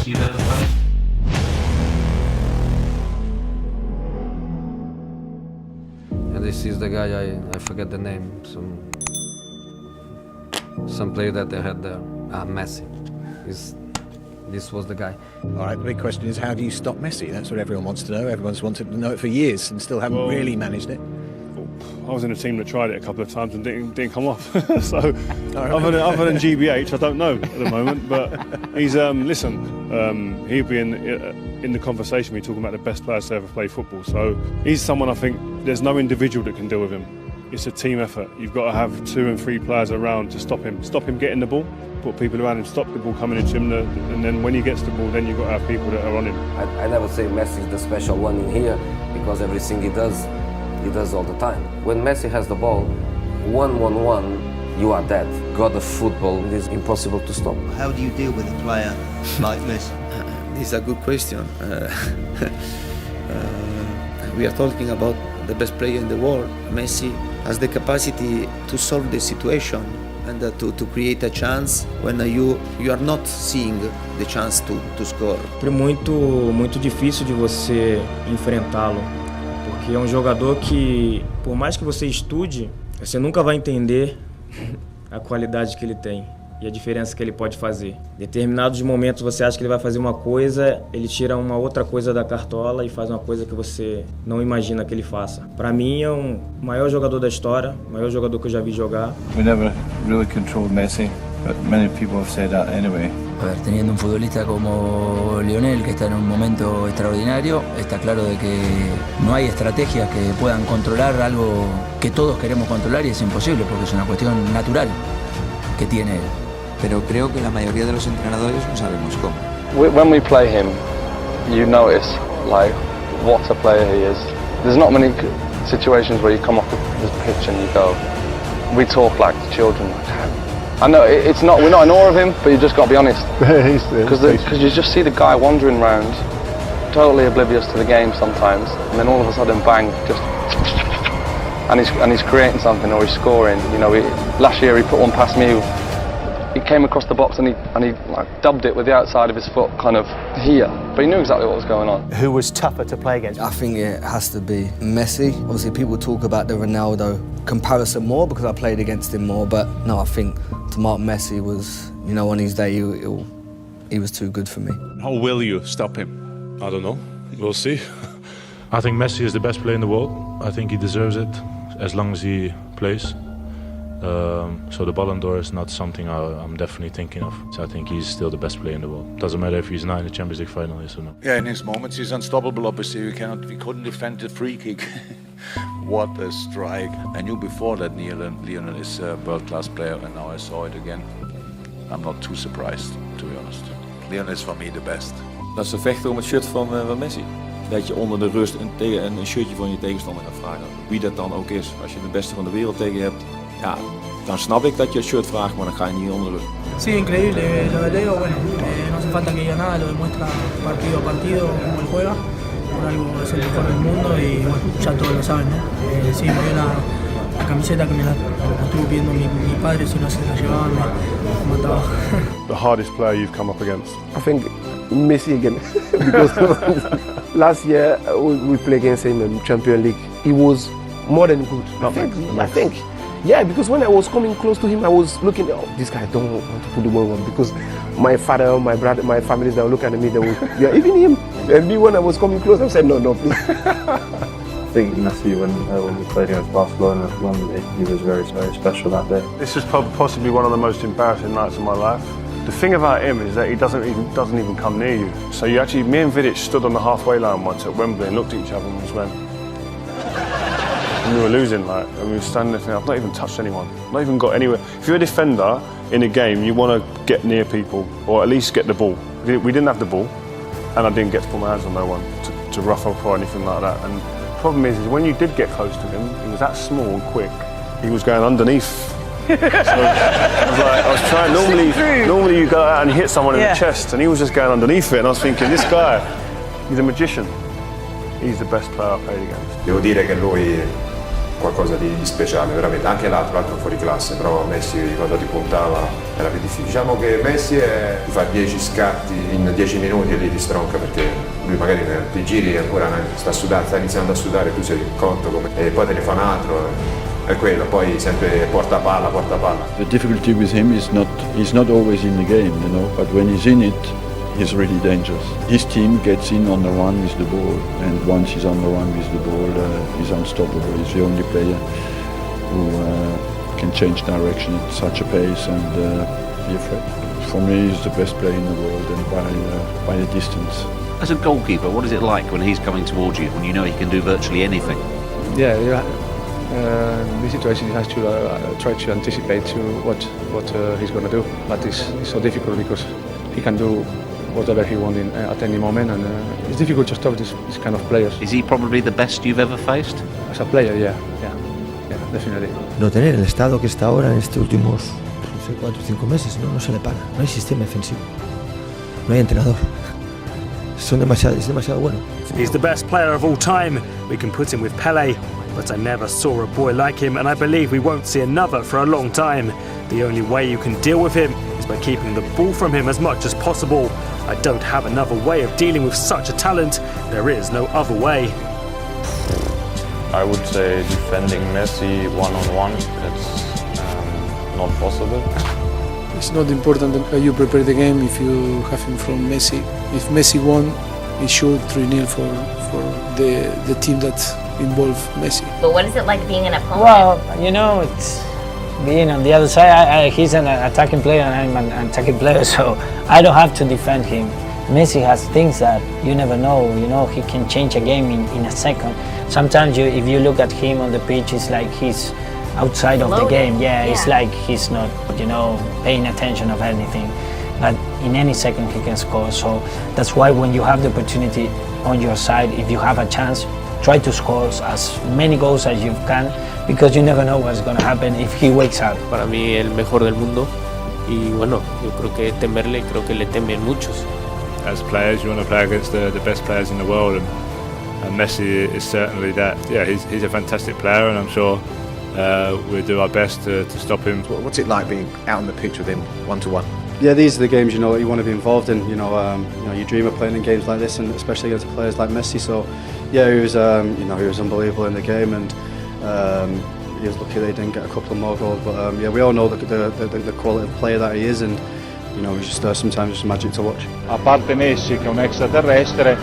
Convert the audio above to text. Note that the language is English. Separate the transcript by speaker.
Speaker 1: Messi does, right?
Speaker 2: And this is the guy, I forget the name, some player that they had there, Messi. This was the guy.
Speaker 3: All right, the big question is, how do you stop Messi? That's what everyone wants to know. Everyone's wanted to know it for years and still haven't really managed it.
Speaker 4: I was in a team that tried it a couple of times and didn't come off. So other than GBH, I don't know at the moment. But he's he'll be in the conversation. We're talking about the best players to ever play football. So he's someone I think there's no individual that can deal with him. It's a team effort. You've got to have 2 and 3 players around to stop him getting the ball. Put people around him, stop the ball coming into him, and then when he gets the ball, then you've got to have people that are on him.
Speaker 5: I never say Messi is the special one in here, because everything he does all the time. When Messi has the ball, 1-1-1, you are dead. God of football, it is impossible to stop.
Speaker 6: How do you deal with a player like Messi?
Speaker 7: This is a good question. We are talking about the best player in the world. Messi has the capacity to solve the situation and to create a chance when you are not seeing the chance to score.
Speaker 8: É muito difícil de você enfrentá-lo, porque é um jogador que, por mais que você estude, você nunca vai entender a qualidade que ele tem e a diferença que ele pode fazer. Em determinados momentos você acha que ele vai fazer uma coisa, ele tira uma outra coisa da cartola e faz uma coisa que você não imagina que ele faça. Para mim é o maior jogador da história, o maior jogador que eu já vi jogar.
Speaker 9: We never really controlled Messi, but many people have said that anyway.
Speaker 10: A ver, teniendo un futbolista como Lionel, que está en un momento extraordinario, está claro de que no hay estrategias que puedan controlar algo que todos queremos controlar y es imposible porque es una cuestión natural que tiene él.
Speaker 11: Pero creo que la mayoría de los entrenadores no sabemos cómo.
Speaker 12: When we play him, you notice like what a player he is. There's not many situations where you come off the pitch and you go, we talk like children. I know it's not. We're not in awe of him, but you just got to be honest. Because you just see the guy wandering around, totally oblivious to the game sometimes, and then all of a sudden, bang, just. And he's creating something or he's scoring. You know, last year he put one past me. He came across the box and he like dubbed it with the outside of his foot, kind of here. But he knew exactly what was going on.
Speaker 13: Who was tougher to play against?
Speaker 14: I think it has to be Messi. Obviously, people talk about the Ronaldo comparison more because I played against him more. But no, I think to mark Messi was, you know, on his day, he was too good for me.
Speaker 4: How will you stop him? I don't know. We'll see.
Speaker 15: I think Messi is the best player in the world. I think he deserves it as long as he plays. So the Ballon d'Or is not something I'm definitely thinking of. So I think he's still the best player in the world. Doesn't matter if he's not in the Champions League final, yes or no.
Speaker 16: Yeah, in his moments he's unstoppable. Obviously, we couldn't defend the free kick. What a strike! I knew before that Lionel is a world-class player, and now I saw it again. I'm not too surprised, to be honest. Lionel is for me the best.
Speaker 17: Dat ze vechten om het shirt van Messi. Dat je onder de rust een shirtje van je tegenstander gaat vragen. Wie dat dan ook is. Als je de beste van de wereld tegen je hebt, ja, dan snap ik dat je het shirt vraagt, maar dan ga je niet onder de rust.
Speaker 18: Sí, increíble. Lo de Leo, bueno, no hace falta que diga nada, lo demuestra partido a partido cómo él juega. Por algo es el mejor del mundo y bueno, ya todos lo saben, ¿no? Sí, me dio la camiseta que me la estuvo pidiendo mi padre, si no se la llevaban me mataba.
Speaker 4: The hardest player you've come up against?
Speaker 19: I think Messi again, because last year we played against him in Champions League. He was more than good. I think. Yeah, because when I was coming close to him, I was looking, oh, this guy don't want to put the ball on, because my father, my brother, my family, they were looking at me, they were, yeah, even him. And me, when I was coming close, I said, no, please.
Speaker 9: I think Messi, when we played against Barcelona, he was very, very special that day.
Speaker 4: This is possibly one of the most embarrassing nights of my life. The thing about him is that he doesn't even come near you. So me and Vidic stood on the halfway line once at Wembley and looked at each other and just went. And we were losing, and we were standing there thinking, I've not even touched anyone, not even got anywhere. If you're a defender in a game, you want to get near people, or at least get the ball. We didn't have the ball, and I didn't get to put my hands on no one to rough up or anything like that. And the problem is when you did get close to him, he was that small and quick, he was going underneath. So I was trying, normally you go out and hit someone in the chest, and he was just going underneath it, and I was thinking, this guy, he's a magician. He's the best player I played against.
Speaker 20: Devo dire che lui
Speaker 1: qualcosa di speciale, veramente. Anche l'altro fuori classe, però Messi quando ti puntava era più difficile. Diciamo che Messi ti fa 10 scatti in 10 minuti e lì ti stronca, perché lui magari ti giri e ancora sta iniziando a sudare, tu sei cotto e poi te ne fa un altro. È quello, poi sempre porta palla.
Speaker 13: The difficulty with him is he's not always in the game, you know, but when he's in it, he's really dangerous. His team gets in on the run with the ball, and once he's on the run with the ball, he's unstoppable. He's the only player who can change direction at such a pace and be a threat. For me, he's the best player in the world, and by a distance.
Speaker 20: As a goalkeeper, what is it like when he's coming towards you, when you know he can do virtually anything?
Speaker 21: Yeah. This situation he has to try to anticipate to what he's going to do, but it's so difficult because he can do whatever he wants at any moment, and it's difficult to stop this kind of players.
Speaker 20: Is he probably the best you've ever faced?
Speaker 21: As a player, yeah, definitely.
Speaker 22: No tener el estado que está ahora en estos últimos 4 o 5 meses, no se le para, no hay sistema defensivo, no hay entrenador. Es demasiado bueno.
Speaker 23: He's the best player of all time. We can put him with Pele, but I never saw a boy like him, and I believe we won't see another for a long time. The only way you can deal with him is by keeping the ball from him as much as possible. I don't have another way of dealing with such a talent. There is no other way.
Speaker 4: I would say defending Messi one-on-one, it's not possible.
Speaker 24: It's not important how you prepare the game if you have him from Messi. If Messi won, it should 3-0 for the team that involved Messi.
Speaker 25: But what is it like being an opponent?
Speaker 26: Well, you know, it's being on the other side. He's an attacking player and I'm an attacking player, so I don't have to defend him. Messi has things that you never know. You know, he can change a game in a second. Sometimes if you look at him on the pitch, it's like he's outside of the game. Yeah, it's like he's not, paying attention of anything. But in any second he can score. So that's why when you have the opportunity on your side, if you have a chance, try to score as many goals as you can, because you never know what's going to happen if he wakes up.
Speaker 27: Para mí el mejor del mundo, y bueno, yo creo que temerle, creo que le temen muchos.
Speaker 4: As players, you want to play against the best players in the world, and Messi is certainly that. Yeah, he's a fantastic player, and I'm sure we'll do our best to stop him.
Speaker 3: What's it like being out on the pitch with him one-to-one?
Speaker 28: Yeah, these are the games you want to be involved in. You dream of playing in games like this, and especially against players like Messi. So, yeah, he was unbelievable in the game, and he was lucky that he didn't get a couple of more goals. But yeah, we all know the quality of player that he is, and he's just sometimes just magic to watch.
Speaker 29: A parte Messi che è un extraterrestre,